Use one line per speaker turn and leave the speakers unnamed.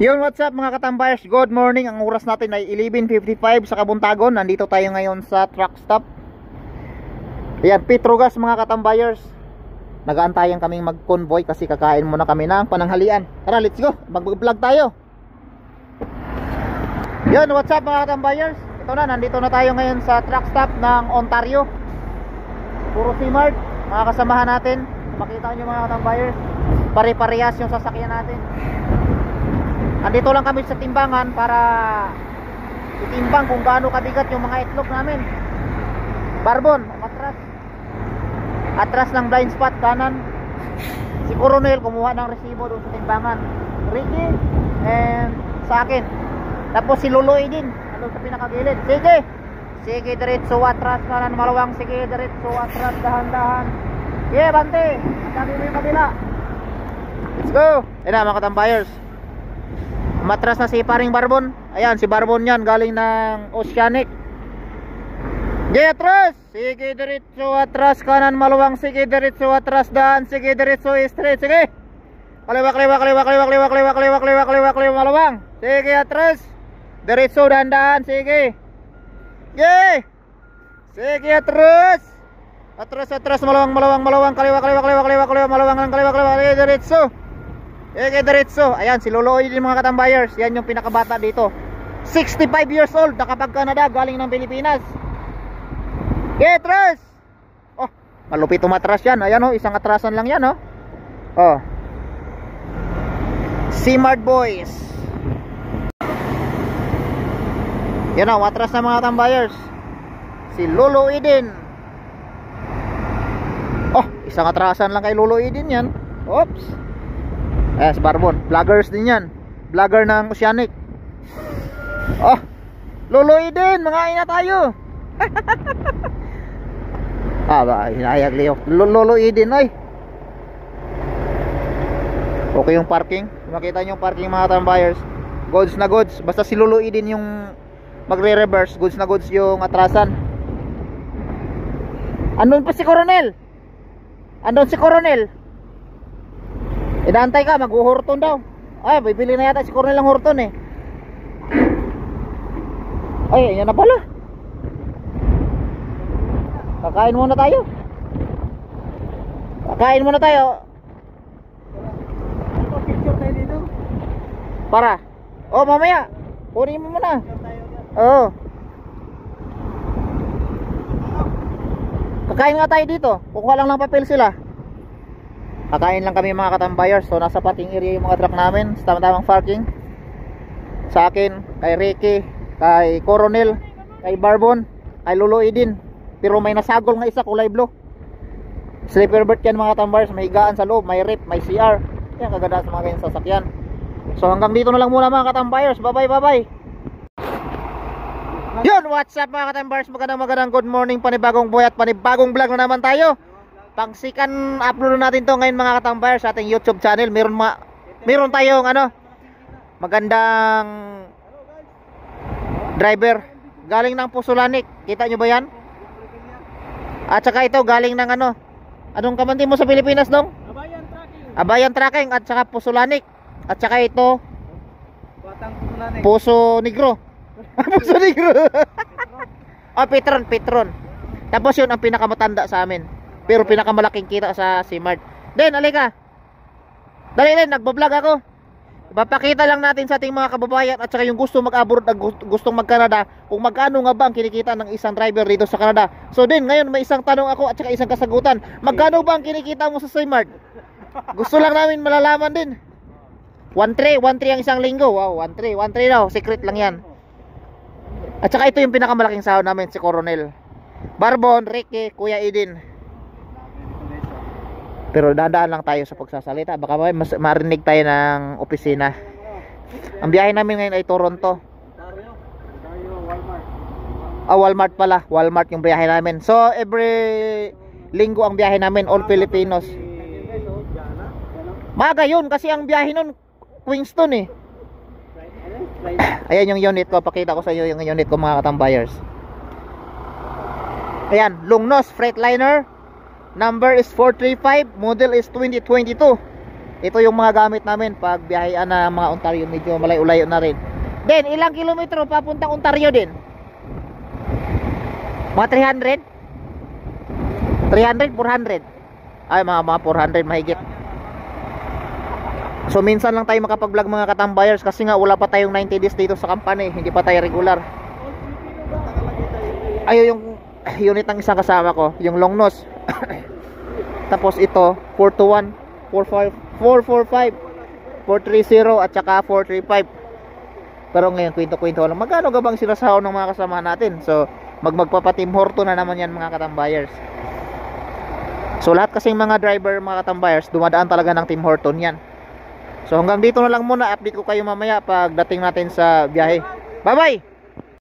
Yun, what's up mga katambayers? Good morning. Ang oras natin ay 11:55 sa Kabuntagon. Nandito tayo ngayon sa truck stop. Ayan, Petrogas mga katambayers. Nag-aantayan kaming mag-convoy kasi kakain muna kami ng pananghalian. Tara, let's go. Mag-vlog tayo. Yun, what's up mga katambayers? Ito na, nandito na tayo ngayon sa truck stop ng Ontario. Puro C-Mart. Mga kasamahan natin. Makita nyo mga katambayers, pare-parehas yung sasakyan natin. Andito lang kami sa timbangan para itimbang kung gaano kabigat yung mga itlog namin. Barbon, atras ng blind spot kanan. Si Coronel kumuha ng resibo doon sa timbangan. Ricky and sa akin. Tapos si Luloy din andun sa pinakagilid. Sige diretso atras kanan malawang. Sige diretso atras dahan-dahan. Yeah, bante. Sabi mo yung kabila. Let's go. Ayun na mga katambayers, matras na si paring Barbon. Ayan, si Barbon yan, galing ng Oceanic. Sige, atras. Sige, diretso, atras, kanan, maluwang. Sige, diretso, atras, daan. Sige, diretso, straight. Sige. Kaliwa, maluwang. Sige, atras. Diretso, daan. Sige. Sige. Sige, atras. Atras, maluwang. Kaliwa, maluwang, kaliwa. Sige, diretso. Diretso. Ayan, si Loloy din mga katambayers. Yan yung pinakabata dito, 65 years old, nakapag Canada, galing ng Pilipinas. Atras. Oh, malupit umatras yan. Ayan oh, isang atrasan lang yan oh. Oh, C-Mart boys. Yan oh, atras na mga katambayers, si Loloy din. Oh, isang atrasan lang kay Loloy din yan. Oops. Yes, Barbon, vloggers din yan. Vlogger ng Oceanic. Oh, Loloy din, mga ina tayo. Ba, hinayag Leo. Loloy din ay. Okay yung parking. Makita nyo yung parking mga tambayers. Goods na goods. Basta si Loloy din yung magre-reverse. Goods na goods yung atrasan. Andun pa si Coronel. Inaantay ka, mag-uhurton daw. Ay, bibili na yata si Coronel ng hurton eh. Ay, yan na pala. Kakain muna tayo. Picture tayo dito. Para. Oh, mamaya. Kunin mo muna. Oo. Kakain nga tayo dito. Kukuha lang ng papel sila. Kakain lang kami mga katambayers. So nasa parking area yung mga truck namin, sa tamang parking. Sa akin, kay Ricky, kay Coronel, kay Barbon, kay Loloy din. Pero may nasagol nga isa, kulay blue. Sleeper berth yan mga katambayers. May higaan sa loob, may rep, may CR. Yan kaganda sa mga ganyan sasakyan. So hanggang dito na lang muna mga katambayers. Bye bye. Yun, what's up mga katambayers? Magandang good morning. Panibagong buhay at panibagong vlog na naman tayo. Pangsikan upload natin to ngayon mga katambayers sa ating YouTube channel. Meron tayong magandang driver galing ng Pusulanik. Kita nyo ba yan? At saka ito galing ng anong kamanti mo sa Pilipinas dong? Abayan Tracking at saka Pusulanik. At saka ito Puso Negro. Puso Negro. Oh, Petron. Tapos yun ang pinakamatanda sa amin, pero pinakamalaking kita sa C-Mart. Den, alika. Dali din, nagbablog ako. Ipapakita lang natin sa ating mga kababayan at saka yung gusto mag-abroad at gustong mag-Canada, kung magkano nga ba ang kinikita ng isang driver dito sa Canada. So din, ngayon may isang tanong ako at saka isang kasagutan. Magkano ba ang kinikita mo sa C-Mart? Gusto lang namin malalaman din. 1.3 ang isang linggo. Wow, 1.3 daw. Secret lang yan. At saka ito yung pinakamalaking sahod namin, si Coronel. Barbon, Ricky, Kuya Edin. Pero dadaan lang tayo sa pagsasalita, baka marinig tayo ng opisina. Ang biyahe namin ngayon ay Toronto. Walmart pala. Walmart yung biyahe namin. So every linggo ang biyahe namin, all Filipinos. Maga yun kasi ang biyahe nun Queenston eh. Ayan yung unit ko, pakita ko sa iyo yung unit ko mga katambayers. Ayan, Lungnos Freightliner. Number is 435, model is 2022. Ito yung mga gamit namin pag biyahayaan na mga Ontario, medyo malayo-layo na rin. Then ilang kilometro papuntang Ontario din? Mga 300? 300, 400? Ay, mga 400 mahigit. So minsan lang tayo makapag-vlog mga katambayers kasi nga wala pa tayong 90 days dito sa company, hindi pa tayo regular. Ayo yung unit ng isang kasama ko, yung long nose. Tapos ito 421, 45, 445, 430 at saka 435. Pero ngayon kwento-kwento lang, magkano gabang sinasahod ng mga kasama natin? So magpapatim Horton na naman yan mga katambayers. So lahat kasing mga driver mga katambayers dumadaan talaga ng Tim Horton yan. So hanggang dito na lang muna, update ko kayo mamaya pag dating natin sa biyahe. Bye bye!